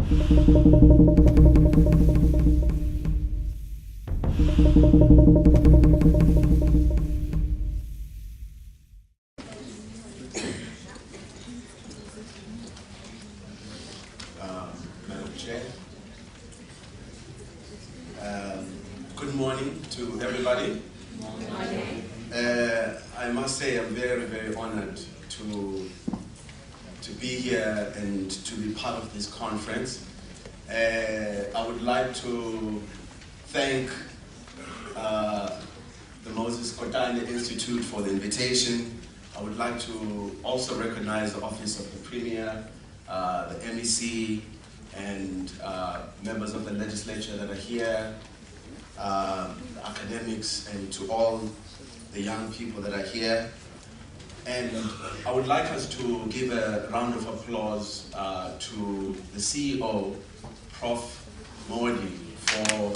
Madam Chair. Good morning to everybody. Good morning. I must say I'm very, very honored to be here and to be part of this conference. I would like to thank the Moses Kotane Institute for the invitation. I would like to also recognize the Office of the Premier, the MEC, and members of the legislature that are here, academics, and to all the young people that are here. And I would like us to give a round of applause to the CEO, Prof. Modi, for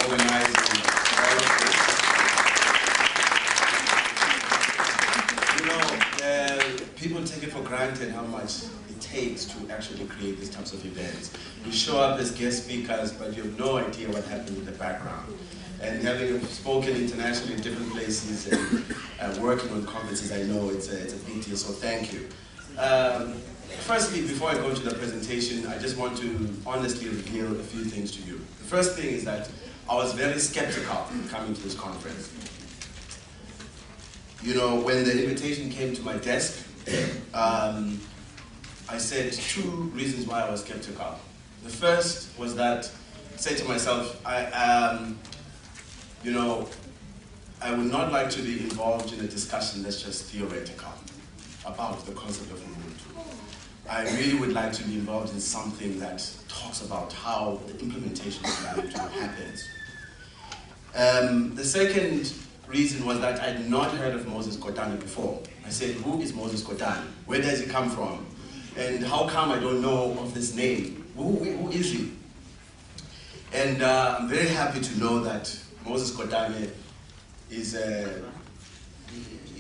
organizing all of this. You know, people take it for granted how much it takes to actually create these types of events. You show up as guest speakers, but you have no idea what happened in the background. And having spoken internationally in different places and working on conferences, I know it's a big deal, so thank you. Firstly, before I go into the presentation, I just want to honestly reveal a few things to you. The first thing is that I was very skeptical coming to this conference. You know, when the invitation came to my desk, I said two reasons why I was skeptical. The first was that I said to myself, you know, I would not like to be involved in a discussion that's just theoretical about the concept of Ubuntu. I really would like to be involved in something that talks about how the implementation of Ubuntu happens. The second reason was that I had not heard of Moses Kotane before. I said, who is Moses Kotane? Where does he come from? And how come I don't know of this name? Who is he? And I'm very happy to know that Moses Kotane is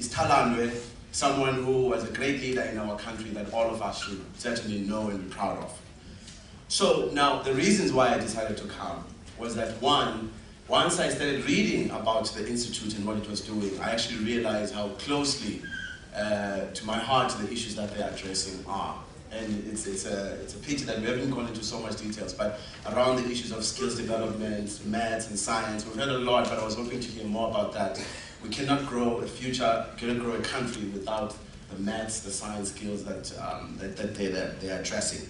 Talandwe, someone who was a great leader in our country that all of us should certainly know and be proud of. So now the reasons why I decided to come was that once I started reading about the Institute and what it was doing, I actually realized how closely to my heart the issues that they're addressing are. And it's a pity that we haven't gone into so much details, but around the issues of skills development, maths and science, we've heard a lot, but I was hoping to hear more about that. We cannot grow a country without the maths, the science skills that they're addressing.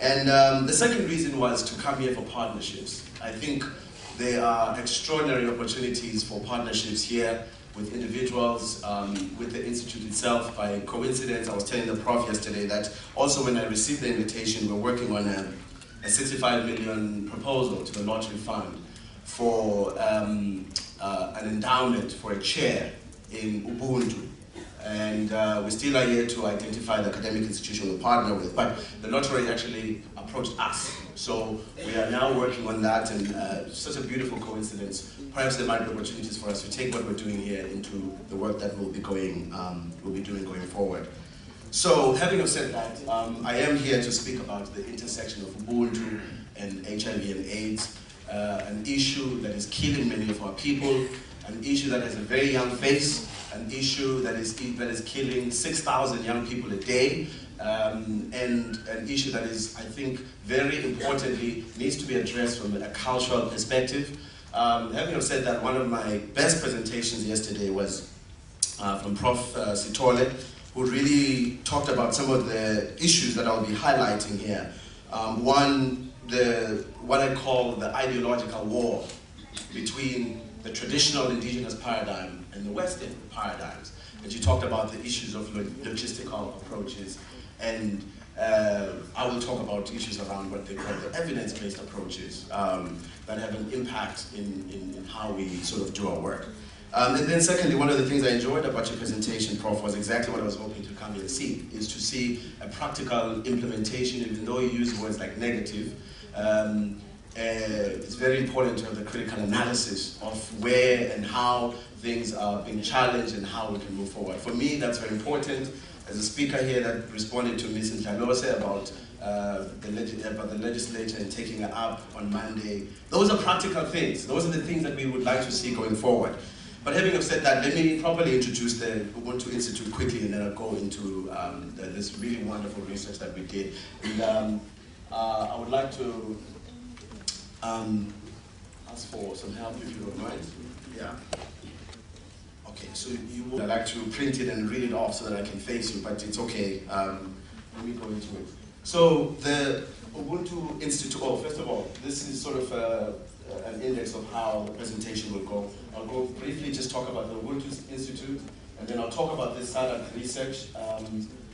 And the second reason was to come here for partnerships. I think there are extraordinary opportunities for partnerships here with individuals, with the Institute itself. By coincidence, I was telling the Prof yesterday that also when I received the invitation, we're working on a 65 million proposal to the lottery fund for an endowment for a chair in Ubuntu. And we still are here to identify the academic institution we'll partner with, but the lottery actually approached us. So we are now working on that, and such a beautiful coincidence. Perhaps there might be opportunities for us to take what we're doing here into the work that we'll be doing going forward. So having said that, I am here to speak about the intersection of Ubuntu and HIV and AIDS, an issue that is killing many of our people, an issue that has a very young face, an issue that is killing 6,000 young people a day, and an issue that is, I think, very importantly, needs to be addressed from a cultural perspective. Having said that, one of my best presentations yesterday was from Prof. Sithole, who really talked about some of the issues that I'll be highlighting here. One, what I call the ideological war between the traditional indigenous paradigm and the Western paradigms. And you talked about the issues of logistical approaches, and I will talk about issues around what they call the evidence-based approaches that have an impact in how we sort of do our work. And then secondly, one of the things I enjoyed about your presentation, Prof, was exactly what I was hoping to come here and see, is to see a practical implementation, even though you use words like negative. It's very important to have the critical analysis of where and how things are being challenged and how we can move forward. For me, that's very important. As a speaker here that responded to Ms. Ndlalose about the legislature and taking it up on Monday. Those are practical things. Those are the things that we would like to see going forward. But having said that, let me properly introduce the Ubuntu Institute quickly, and then I'll go into this really wonderful research that we did. And I would like to ask for some help, if you don't mind. Yeah. Okay, so I'd like to print it and read it off so that I can face you, but it's okay. Let me go into it. So the Ubuntu Institute, first of all, this is sort of an index of how the presentation will go. I'll go briefly just talk about the Ubuntu Institute, and then I'll talk about this SADC research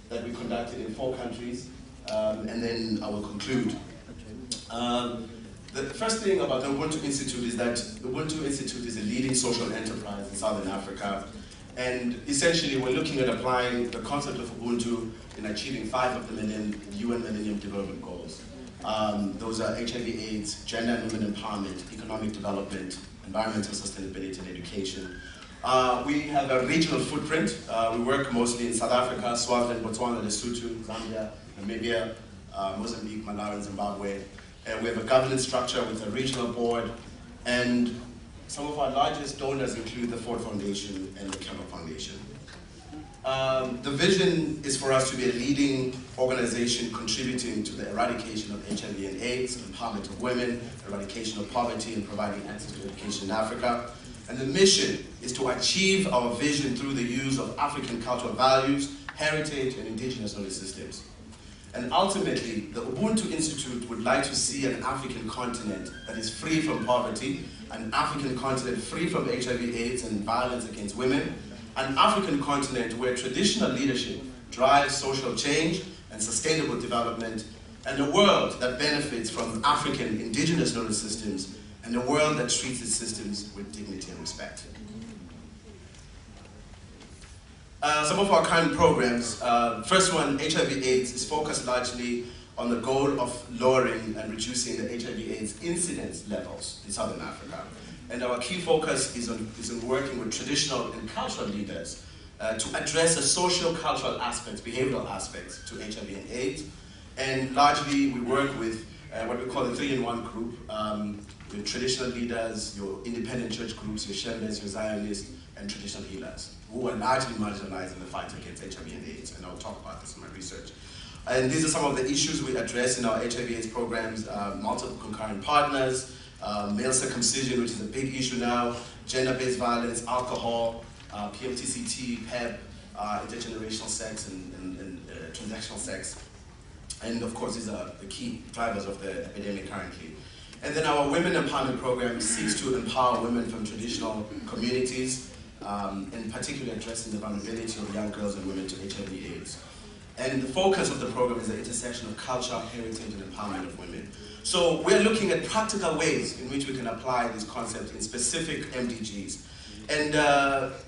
that we conducted in 4 countries, and then I will conclude. The first thing about the Ubuntu Institute is that the Ubuntu Institute is a leading social enterprise in Southern Africa. And essentially, we're looking at applying the concept of Ubuntu in achieving 5 of the UN Millennium Development Goals. Those are HIV/AIDS, gender and women empowerment, economic development, environmental sustainability, and education. We have a regional footprint. We work mostly in South Africa, Swaziland, Botswana, Lesotho, Zambia, Namibia, Mozambique, Malawi, and Zimbabwe. We have a governance structure with a regional board, and some of our largest donors include the Ford Foundation and the Kellogg Foundation. The vision is for us to be a leading organization contributing to the eradication of HIV and AIDS, empowerment of women, eradication of poverty, and providing access to education in Africa. And the mission is to achieve our vision through the use of African cultural values, heritage, and indigenous knowledge systems. And ultimately, the Ubuntu Institute would like to see an African continent that is free from poverty, an African continent free from HIV/AIDS and violence against women, an African continent where traditional leadership drives social change and sustainable development, and a world that benefits from African indigenous knowledge systems, and a world that treats its systems with dignity and respect. Some of our current programs, first one, HIV/AIDS, is focused largely on the goal of lowering and reducing the HIV/AIDS incidence levels in Southern Africa. And our key focus is on working with traditional and cultural leaders to address the social, cultural aspects, behavioral aspects to HIV and AIDS. And largely we work with what we call the 3-in-1 group, with traditional leaders, your independent church groups, your Shembes, your Zionists, and traditional healers, who are largely marginalized in the fight against HIV and AIDS, and I'll talk about this in my research. And these are some of the issues we address in our HIV/AIDS programs: multiple concurrent partners, male circumcision, which is a big issue now, gender-based violence, alcohol, PMTCT, PEP, intergenerational sex, and transactional sex. And of course, these are the key drivers of the epidemic currently. And then our women empowerment program seeks to empower women from traditional communities, and particularly addressing the vulnerability of young girls and women to HIV/AIDS. And the focus of the program is the intersection of culture, heritage, and empowerment of women. So we're looking at practical ways in which we can apply this concept in specific MDGs. And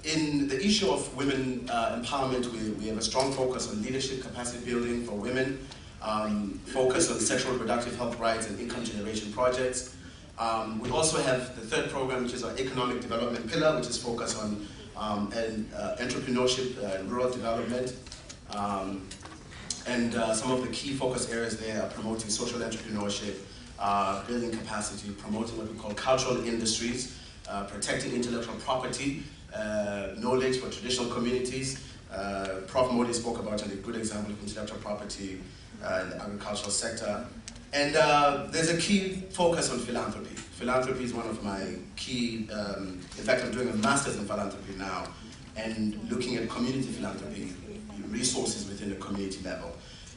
in the issue of women empowerment, we have a strong focus on leadership capacity building for women, focus on sexual reproductive health rights and income generation projects. We also have the third program, which is our economic development pillar, which is focused on entrepreneurship and rural development. Some of the key focus areas there are promoting social entrepreneurship, building capacity, promoting what we call cultural industries, protecting intellectual property, knowledge for traditional communities. Prof. Modi spoke about a good example of intellectual property in the agricultural sector. And there's a key focus on philanthropy. Philanthropy is one of my key, in fact I'm doing a master's in philanthropy now, and looking at community philanthropy, resources within the community level.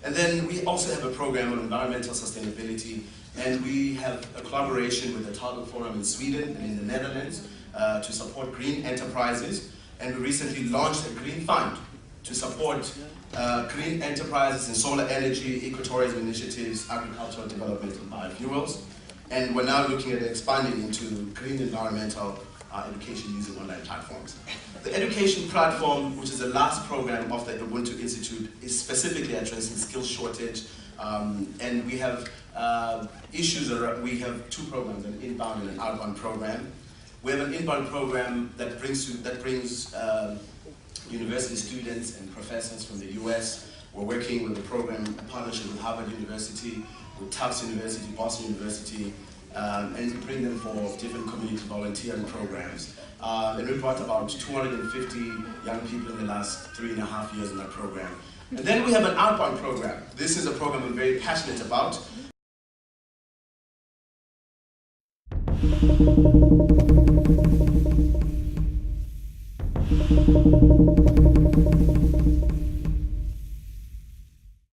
And then we also have a program on environmental sustainability, and we have a collaboration with the Talbot Forum in Sweden and in the Netherlands to support green enterprises. And we recently launched a green fund to support green enterprises in solar energy, ecotourism initiatives, agricultural development, and biofuels. And we're now looking at expanding into green environmental education using online platforms. The education platform, which is the last program of the Ubuntu Institute, is specifically addressing skills shortage, and we have issues around. We have 2 programs, an inbound and an outbound program. We have an inbound program that brings university students and professors from the US We're working with the program in partnership with Harvard University, with Tufts University, Boston University, and bring them for different community volunteering programs. And we brought about 250 young people in the last 3.5 years in that program. And then we have an outbound program. This is a program I'm very passionate about.